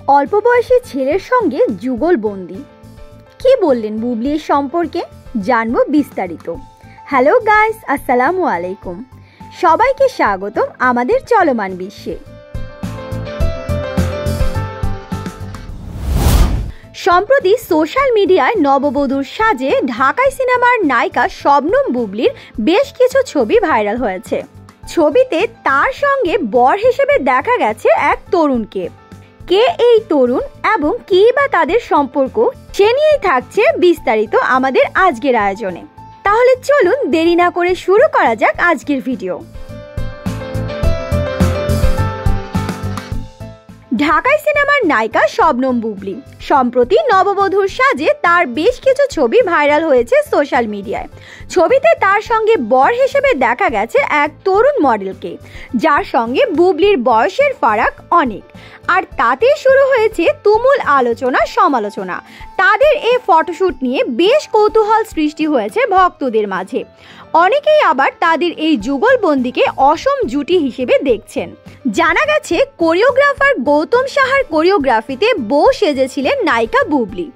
অল্প বয়সী ছেলের সঙ্গে যুগলবন্দি। কি বললেন বুবলি এর সম্পর্কে জানবো বিস্তারিত। হ্যালো গাইস, আসসালামু আলাইকুম। সবাইকে স্বাগতম আমাদের চলমান বিশ্বে। সম্প্রতি সোশ্যাল মিডিয়ায় নববধূর সাজে ঢাকাই সিনেমার নায়িকা শবনম বুবলির বেশ কিছু ছবি ভাইরাল হয়েছে। ছবিতে তার সঙ্গে বর হিসেবে দেখা গেছে এক তরুণকে। কে এই তরুণ এবং কি বা তাদের সম্পর্ক, সে নিয়েই থাকছে বিস্তারিত আমাদের আজকের আয়োজনে। তাহলে চলুন দেরি না করে শুরু করা যাক আজকের ভিডিও। ঢাকাই সিনেমার নায়িকা শবনম বুবলি সম্প্রতি নববধূর সাজে তার বেশ কিছু ছবি ভাইরাল হয়েছে সোশ্যাল মিডিয়ায়। ছবিতে তার সঙ্গে বর হিসেবে দেখা গেছে এক তরুণ মডেলকে, যার সঙ্গে বুবলির বয়সের ফারাক অনেক। আর তাতে শুরু হয়েছে তুমুল আলোচনা সমালোচনা। তাদের এই ফটোশুট নিয়ে বেশ কৌতূহল সৃষ্টি হয়েছে ভক্তদের মাঝে। অনেকেই আবার তাদের এই যুগলবন্দিকে অসম জুটি হিসেবে দেখছেন। জানা গেছে কোরিওগ্রাফার গৌতম সাহার কোরিওগ্রাফিতে বউ সেজেছিলেন নায়িকা বুবলি।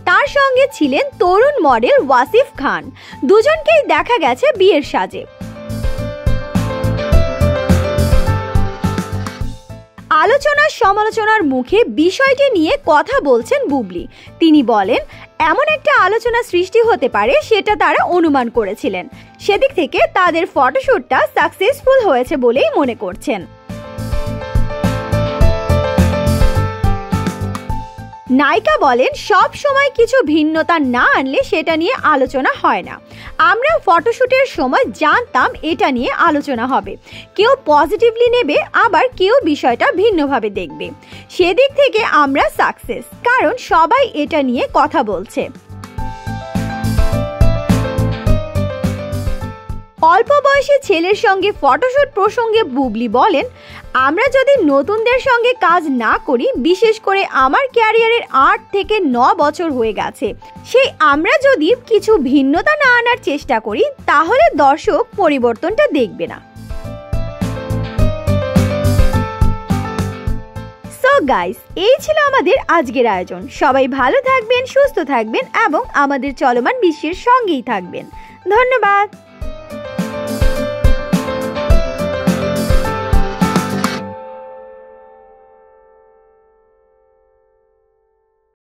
তার সঙ্গে ছিলেন তরুণ মডেল ওয়াসিফ খান। দুজনকেই দেখা গেছে বিয়ের সাজে। আলোচনা সমালোচনার মুখে বিষয়টি নিয়ে কথা বলছেন বুবলি। তিনি বলেন, এমন একটা আলোচনা সৃষ্টি হতে পারে সেটা তারা অনুমান করেছিলেন। সেদিক থেকে তাদের ফটোশুটটা সাকসেসফুল হয়েছে বলেই মনে করছেন। নায়িকা বলেন, সব সময় কিছু ভিন্নতা না আনলে সেটা নিয়ে আলোচনা হয় না। আমরা ফটোশুটের সময় জানতাম এটা নিয়ে আলোচনা হবে। কেউ পজিটিভলি নেবে, আবার কেউ বিষয়টা ভিন্নভাবে দেখবে। সেদিক থেকে আমরা সাকসেস, কারণ সবাই এটা নিয়ে কথা বলছে। অল্প বয়সী ছেলের সঙ্গে ফটোশুট প্রসঙ্গে বুবলি বলেন, আমরা যদি নতুনদের সঙ্গে কাজ না করি, বিশেষ করে আমার ক্যারিয়ারের 8 থেকে 9 বছর হয়ে গেছে, সেই আমরা যদি কিছু ভিন্নতা না আনার চেষ্টা করি, তাহলে দর্শক পরিবর্তনটা দেখবে না। সো গাইস, এই ছিল আমাদের আজকের আয়োজন। সবাই ভালো থাকবেন, সুস্থ থাকবেন এবং আমাদের চলমান বিশ্বের সঙ্গেই থাকবেন। ধন্যবাদ।